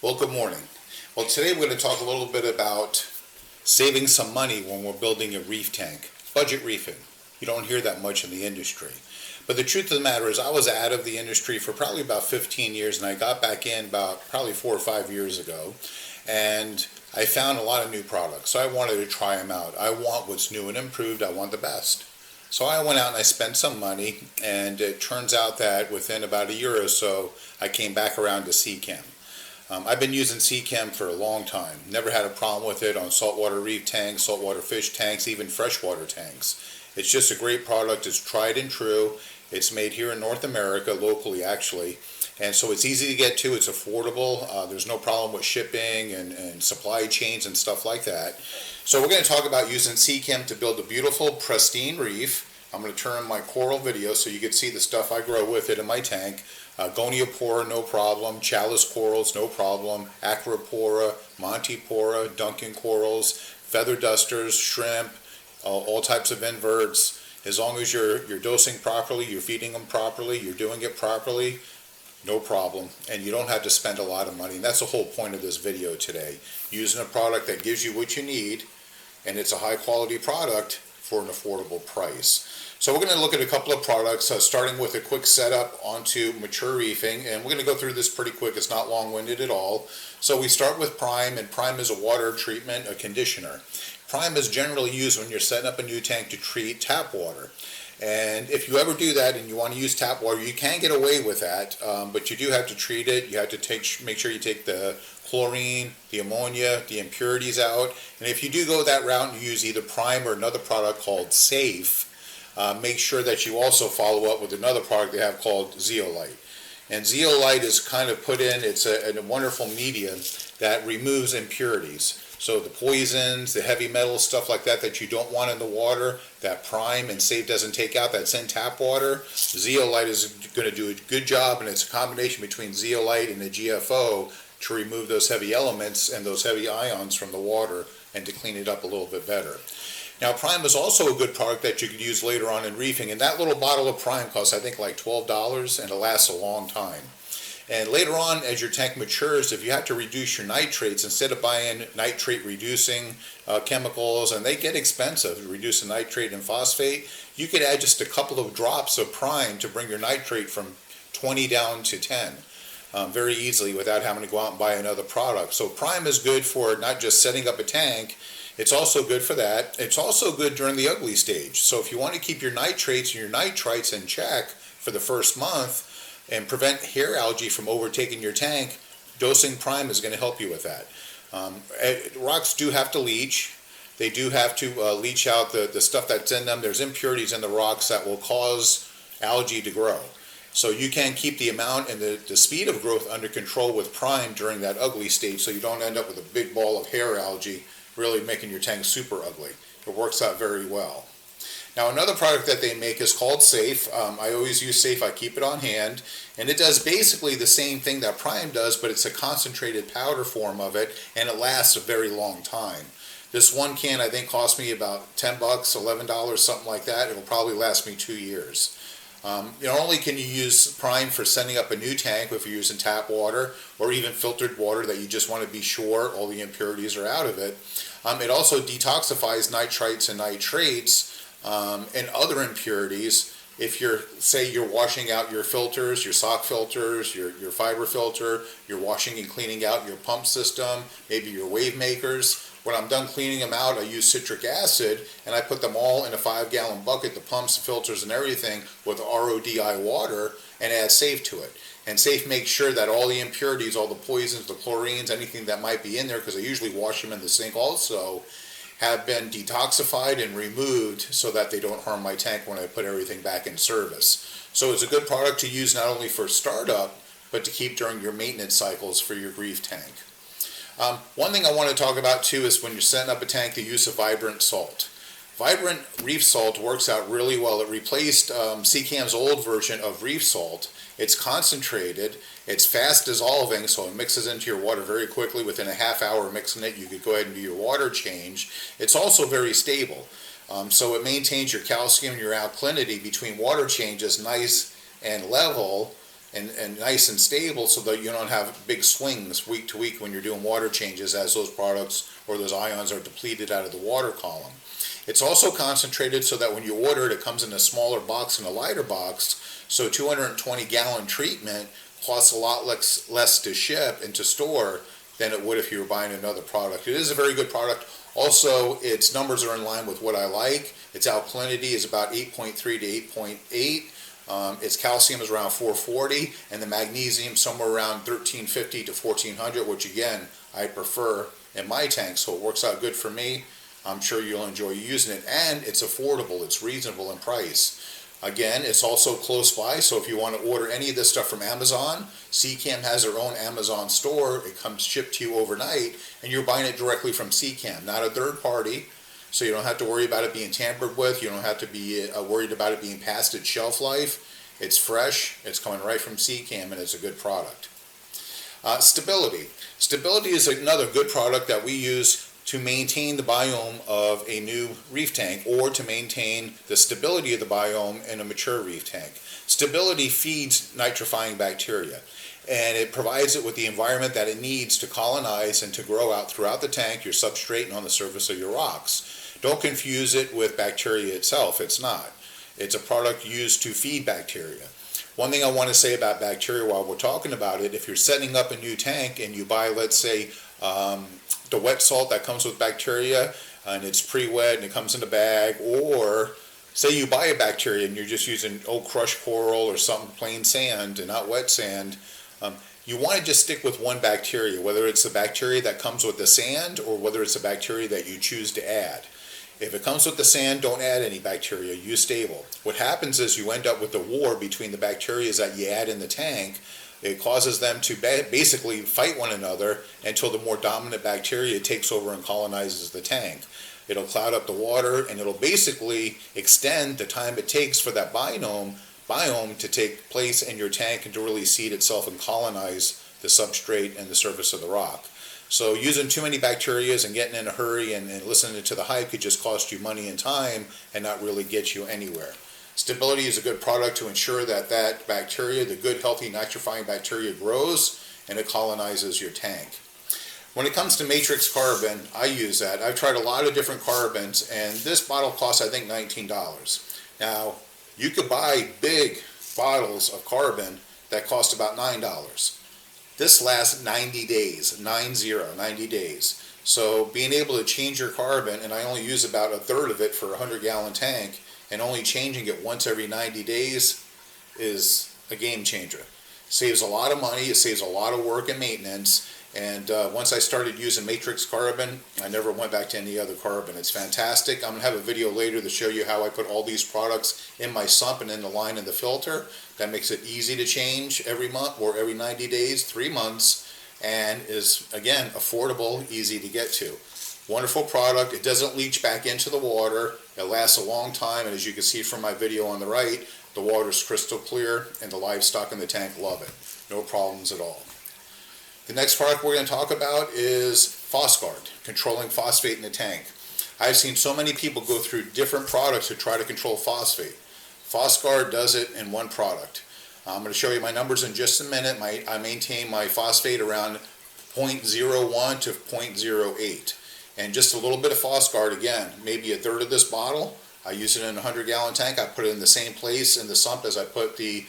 Well, good morning. Well, today we're going to talk a little bit about saving some money when we're building a reef tank. Budget reefing. You don't hear that much in the industry. But the truth of the matter is I was out of the industry for probably about 15 years, and I got back in about probably 4 or 5 years ago. And I found a lot of new products, so I wanted to try them out. I want what's new and improved. I want the best. So I went out and I spent some money, and it turns out that within about a year or so, I came back around to Seachem. I've been using Seachem for a long time. Never had a problem with it on saltwater reef tanks, saltwater fish tanks, even freshwater tanks. It's just a great product. It's tried and true. It's made here in North America, locally actually. And so it's easy to get to. It's affordable. There's no problem with shipping and supply chains and stuff like that. So we're going to talk about using Seachem to build a beautiful, pristine reef. I'm going to turn on my coral video so you can see the stuff I grow with it in my tank. Goniopora, no problem. Chalice corals, no problem. Acropora, Montipora, Duncan corals, feather dusters, shrimp, all types of inverts. As long as you're dosing properly, you're feeding them properly, you're doing it properly, no problem. And you don't have to spend a lot of money. And that's the whole point of this video today. Using a product that gives you what you need, and it's a high quality product for an affordable price. So we're going to look at a couple of products, starting with a quick setup onto mature reefing, and we're going to go through this pretty quick. It's not long-winded at all. So we start with Prime, and Prime is a water treatment, a conditioner. Prime is generally used when you're setting up a new tank to treat tap water. And if you ever do that and you want to use tap water, you can get away with that, but you do have to treat it. You have to make sure you take the chlorine, the ammonia, the impurities out. And if you do go that route and you use either Prime or another product called Safe, make sure that you also follow up with another product they have called zeolite. And zeolite is kind of put in, it's a wonderful medium that removes impurities. So the poisons, the heavy metals, stuff like that that you don't want in the water, that Prime and Safe doesn't take out, that's in tap water. Zeolite is going to do a good job, and it's a combination between zeolite and the GFO to remove those heavy elements and those heavy ions from the water and to clean it up a little bit better. Now, Prime is also a good product that you could use later on in reefing, and that little bottle of Prime costs, I think, like $12, and it lasts a long time. And later on, as your tank matures, if you have to reduce your nitrates, instead of buying nitrate-reducing chemicals, and they get expensive to reduce the nitrate and phosphate, you could add just a couple of drops of Prime to bring your nitrate from 20 down to 10. Very easily without having to go out and buy another product. So Prime is good for not just setting up a tank, it's also good for that. It's also good during the ugly stage. So if you want to keep your nitrates and your nitrites in check for the first month and prevent hair algae from overtaking your tank, dosing Prime is going to help you with that. Rocks do have to leach. They do have to leach out the stuff that's in them. There's impurities in the rocks that will cause algae to grow. So you can keep the amount and the speed of growth under control with Prime during that ugly stage, so you don't end up with a big ball of hair algae really making your tank super ugly. It works out very well. Now, another product that they make is called Safe. I always use Safe. I keep it on hand, and it does basically the same thing that Prime does, but it's a concentrated powder form of it, and it lasts a very long time. This one can, I think, cost me about $10, $11, something like that. It'll probably last me 2 years. Not only can you use Prime for setting up a new tank if you're using tap water or even filtered water that you just want to be sure all the impurities are out of it, it also detoxifies nitrites and nitrates and other impurities. If you're washing out your filters, your sock filters, your fiber filter, you're washing and cleaning out your pump system, maybe your wave makers. When I'm done cleaning them out, I use citric acid, and I put them all in a 5-gallon bucket, the pumps, the filters, and everything, with RODI water, and add Safe to it. And Safe makes sure that all the impurities, all the poisons, the chlorines, anything that might be in there, because I usually wash them in the sink also, have been detoxified and removed so that they don't harm my tank when I put everything back in service. So it's a good product to use not only for startup, but to keep during your maintenance cycles for your reef tank. One thing I want to talk about too is when you're setting up a tank, the use of Vibrant Salt. Vibrant Reef Salt works out really well. It replaced Seachem's old version of Reef Salt. It's concentrated, it's fast dissolving, so it mixes into your water very quickly. Within a half hour mixing it, you could go ahead and do your water change. It's also very stable. So it maintains your calcium and your alkalinity between water changes nice and level and nice and stable, so that you don't have big swings week to week when you're doing water changes as those products or those ions are depleted out of the water column. It's also concentrated so that when you order it, it comes in a smaller box and a lighter box, so 220-gallon treatment costs a lot less to ship and to store than it would if you were buying another product. It is a very good product. Also, its numbers are in line with what I like. Its alkalinity is about 8.3 to 8.8. Its calcium is around 440, and the magnesium somewhere around 1350 to 1400, which again, I prefer in my tank, so it works out good for me. I'm sure you'll enjoy using it, and it's affordable. It's reasonable in price. Again, it's also close by, so if you want to order any of this stuff from Amazon, Seachem has their own Amazon store. It comes shipped to you overnight, and you're buying it directly from Seachem, not a third party, so you don't have to worry about it being tampered with. You don't have to be worried about it being past its shelf life. It's fresh, it's coming right from Seachem, and it's a good product. Stability. Stability is another good product that we use to maintain the biome of a new reef tank, or to maintain the stability of the biome in a mature reef tank. Stability feeds nitrifying bacteria, and it provides it with the environment that it needs to colonize and to grow out throughout the tank, your substrate, and on the surface of your rocks. Don't confuse it with bacteria itself. It's not. It's a product used to feed bacteria. One thing I want to say about bacteria while we're talking about it, if you're setting up a new tank and you buy, let's say, the wet salt that comes with bacteria, and it's pre-wet and it comes in a bag, or say you buy a bacteria and you're just using crushed coral or some plain sand and not wet sand, you want to just stick with one bacteria, whether it's the bacteria that comes with the sand or whether it's the bacteria that you choose to add. If it comes with the sand, don't add any bacteria, use stable. What happens is you end up with a war between the bacteria that you add in the tank. It causes them to basically fight one another until the more dominant bacteria takes over and colonizes the tank. It'll cloud up the water, and it'll basically extend the time it takes for that biome to take place in your tank and to really seed itself and colonize the substrate and the surface of the rock. So using too many bacteria and getting in a hurry and listening to the hype could just cost you money and time and not really get you anywhere. Stability is a good product to ensure that that bacteria, the good healthy nitrifying bacteria, grows and it colonizes your tank. When it comes to matrix carbon, I use that. I've tried a lot of different carbons, and this bottle costs I think $19. Now, you could buy big bottles of carbon that cost about $9. This lasts 90 days, 90 days. So being able to change your carbon, and I only use about a third of it for a 100-gallon tank, and only changing it once every 90 days is a game changer. Saves a lot of money, it saves a lot of work and maintenance, and once I started using matrix carbon, I never went back to any other carbon. It's fantastic. I'm going to have a video later to show you how I put all these products in my sump and in the line and the filter. That makes it easy to change every month or every 90 days, 3 months, and is, again, affordable, easy to get to. Wonderful product. It doesn't leach back into the water. It lasts a long time, and as you can see from my video on the right, the water is crystal clear, and the livestock in the tank love it. No problems at all. The next product we're going to talk about is Phosguard, controlling phosphate in the tank. I've seen so many people go through different products to try to control phosphate. Phosguard does it in one product. I'm going to show you my numbers in just a minute. I maintain my phosphate around 0.01 to 0.08. And just a little bit of Phosguard, again, maybe a third of this bottle. I use it in a 100-gallon tank. I put it in the same place in the sump as I put the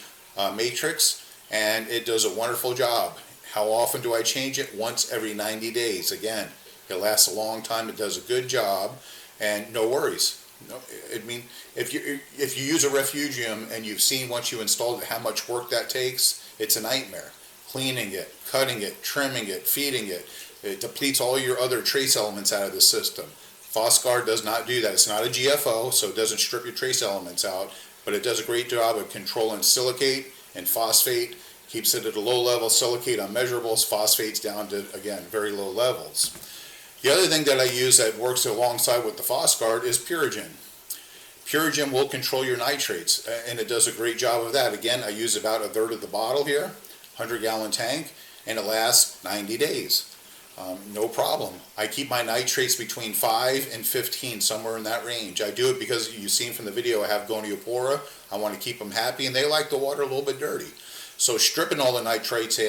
matrix, and it does a wonderful job. How often do I change it? Once every 90 days. Again, it lasts a long time. It does a good job, and no worries. No, I mean, if you use a refugium and you've seen once you installed it how much work that takes, it's a nightmare. Cleaning it, cutting it, trimming it, feeding it. It depletes all your other trace elements out of the system. Phosguard does not do that. It's not a GFO, so it doesn't strip your trace elements out, but it does a great job of controlling silicate and phosphate. Keeps it at a low level, silicate unmeasurables, phosphates down to, again, very low levels. The other thing that I use that works alongside with the Phosguard is Purigen. Purigen will control your nitrates, and it does a great job of that. Again, I use about a third of the bottle here, 100-gallon tank, and it lasts 90 days. No problem. I keep my nitrates between 5 and 15, somewhere in that range. I do it because you've seen from the video I have Goniopora. I want to keep them happy, and they like the water a little bit dirty. So stripping all the nitrates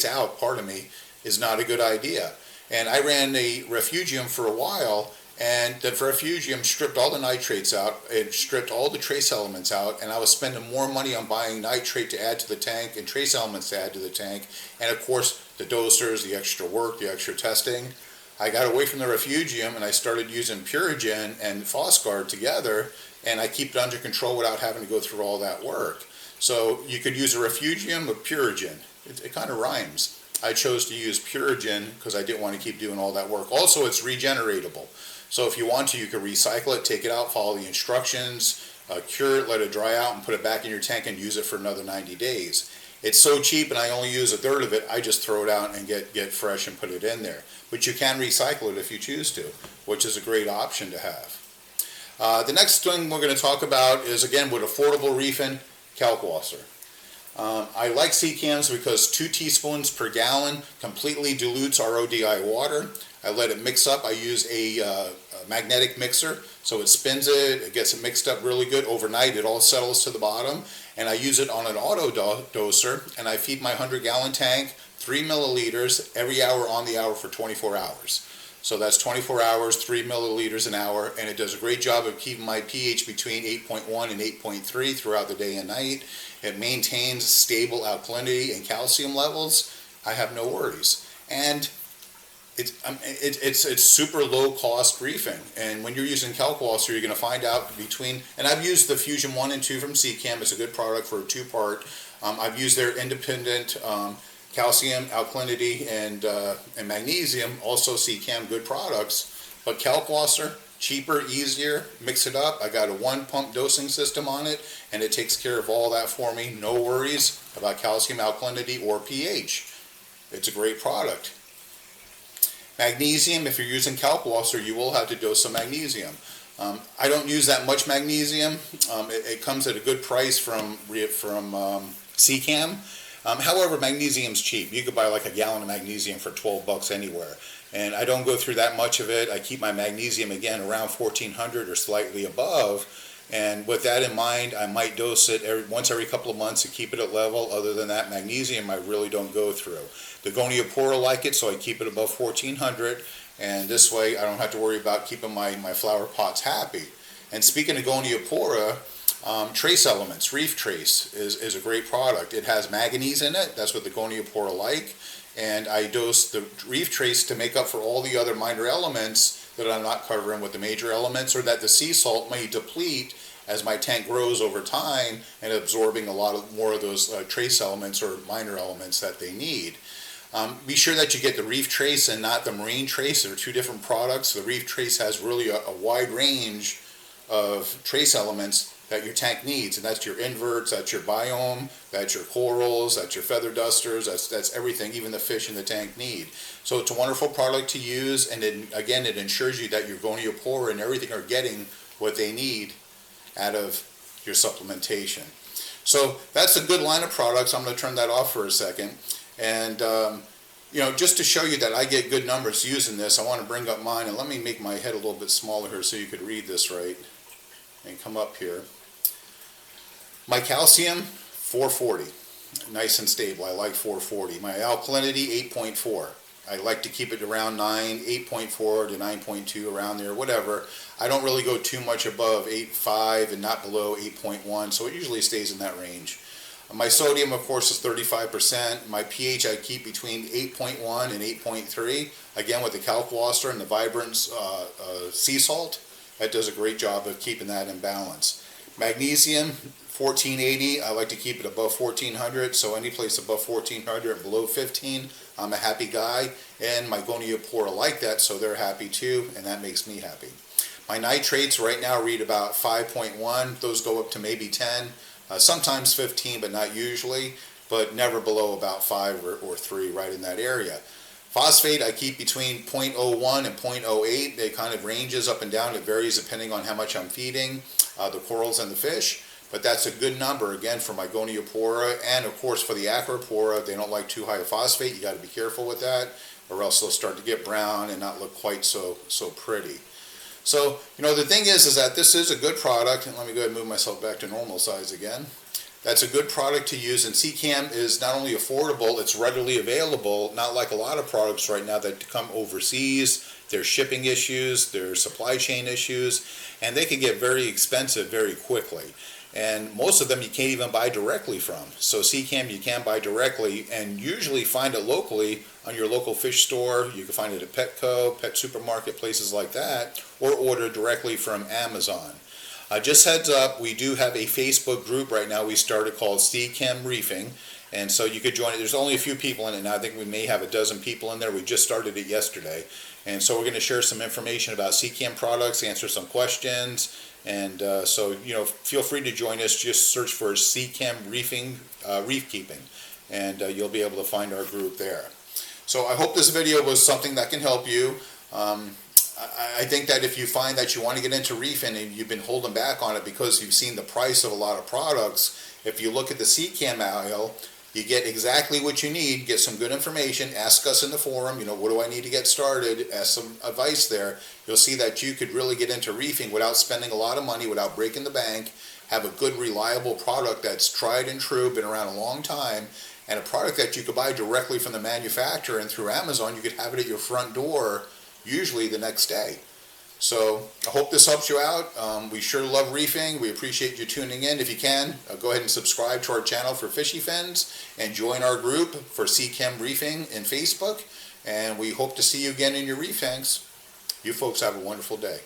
out, pardon me, is not a good idea. And I ran a refugium for a while, and the refugium stripped all the nitrates out, it stripped all the trace elements out, and I was spending more money on buying nitrate to add to the tank and trace elements to add to the tank, and of course the dosers, the extra work, the extra testing. I got away from the refugium and I started using Purigen and Phosguard together, and I keep it under control without having to go through all that work. So you could use a refugium with Purigen. It kind of rhymes. I chose to use Purigen because I didn't want to keep doing all that work. Also, it's regeneratable. So if you want to, you can recycle it, take it out, follow the instructions, cure it, let it dry out, and put it back in your tank and use it for another 90 days. It's so cheap and I only use a third of it, I just throw it out and get fresh and put it in there. But you can recycle it if you choose to, which is a great option to have. The next thing we're going to talk about is, again, with affordable reefing, kalkwasser. I like Seachems because 2 teaspoons per gallon completely dilutes our ODI water. I let it mix up. I use a magnetic mixer, so it spins it, it gets it mixed up really good. Overnight it all settles to the bottom, and I use it on an auto doser, and I feed my 100-gallon tank 3 milliliters every hour on the hour for 24 hours. So that's 24 hours, 3 milliliters an hour, and it does a great job of keeping my pH between 8.1 and 8.3 throughout the day and night. It maintains stable alkalinity and calcium levels. I have no worries. And it's super low cost reefing, and when you're using kalkwasser, you're going to find out between, and I've used the Fusion 1 and 2 from Seachem. It's a good product for a 2-part. I've used their independent calcium, alkalinity, and magnesium, also Seachem, good products. But kalkwasser, cheaper, easier, mix it up. I got a 1-pump dosing system on it, and it takes care of all that for me. No worries about calcium, alkalinity, or pH. It's a great product. Magnesium, if you're using kalkwasser, you will have to dose some magnesium. I don't use that much magnesium. It comes at a good price from Seachem. However, magnesium's cheap. You could buy like a gallon of magnesium for $12 anywhere. And I don't go through that much of it. I keep my magnesium, again, around 1400 or slightly above. And with that in mind, I might dose it once every couple of months to keep it at level. Other than that, magnesium I really don't go through. The Goniopora like it, so I keep it above 1400, and this way I don't have to worry about keeping my flower pots happy. And speaking of Goniopora, Trace Elements, Reef Trace, is a great product. It has manganese in it, that's what the Goniopora like, and I dose the Reef Trace to make up for all the other minor elements that I'm not covering with the major elements, or that the sea salt may deplete as my tank grows over time and absorbing a lot more of those trace elements or minor elements that they need. Be sure that you get the Reef Trace and not the Marine Trace. They're 2 different products. The Reef Trace has really a wide range of trace elements that your tank needs, and that's your inverts, that's your biome, that's your corals, that's your feather dusters, that's everything, even the fish in the tank need. So it's a wonderful product to use, and again, it ensures you that your Goniopora and everything are getting what they need out of your supplementation. So that's a good line of products. I'm going to turn that off for a second. And just to show you that I get good numbers using this, I want to bring up mine, and let me make my head a little bit smaller here so you could read this right, and come up here. My calcium, 440, nice and stable. I like 440. My alkalinity, 8.4. I like to keep it around 9, 8.4 to 9.2, around there, whatever. I don't really go too much above 8.5 and not below 8.1, so it usually stays in that range. My sodium, of course, is 35%. My pH I keep between 8.1 and 8.3. Again, with the kalkwasser and the Vibrant sea salt, that does a great job of keeping that in balance. Magnesium, 1480. I like to keep it above 1400, so any place above 1400 and below 15, I'm a happy guy. And my Goniopora like that, so they're happy too, and that makes me happy. My nitrates right now read about 5.1. Those go up to maybe 10. Sometimes 15, but not usually, but never below about 5 or 3, right in that area. Phosphate I keep between 0.01 and 0.08. It kind of ranges up and down. It varies depending on how much I'm feeding the corals and the fish. but that's a good number, again, for Mygoniophora, and of course for the Acropora. They don't like too high a phosphate. You got to be careful with that, or else they'll start to get brown and not look quite so pretty. So, the thing is that this is a good product, and let me go ahead and move myself back to normal size again. That's a good product to use, and Seachem is not only affordable, it's readily available, not like a lot of products right now that come overseas. There's shipping issues, there's supply chain issues, and they can get very expensive very quickly. And most of them you can't even buy directly from. So Seachem you can buy directly, and usually find it locally on your local fish store. You can find it at Petco, pet supermarket, places like that, or order directly from Amazon. Just heads up, we do have a Facebook group right now we started called Seachem Reefing, and so you could join it. There's only a few people in it now. I think we may have a dozen people in there. We just started it yesterday, and so we're going to share some information about Seachem products, answer some questions, and so feel free to join us. Just search for Seachem Reefing, Reef Keeping, and you'll be able to find our group there. So I hope this video was something that can help you. I think that if you find that you want to get into reefing and you've been holding back on it because you've seen the price of a lot of products, if you look at the Seachem aisle, you get exactly what you need, get some good information, ask us in the forum, what do I need to get started, ask some advice there. You'll see that you could really get into reefing without spending a lot of money, without breaking the bank, have a good reliable product that's tried and true, been around a long time, and a product that you could buy directly from the manufacturer, and through Amazon you could have it at your front door usually the next day. So I hope this helps you out. We sure love reefing. We appreciate you tuning in. If you can, go ahead and subscribe to our channel for FishyFins and join our group for Seachem Reefing in Facebook. And we hope to see you again in your reef tanks. You folks have a wonderful day.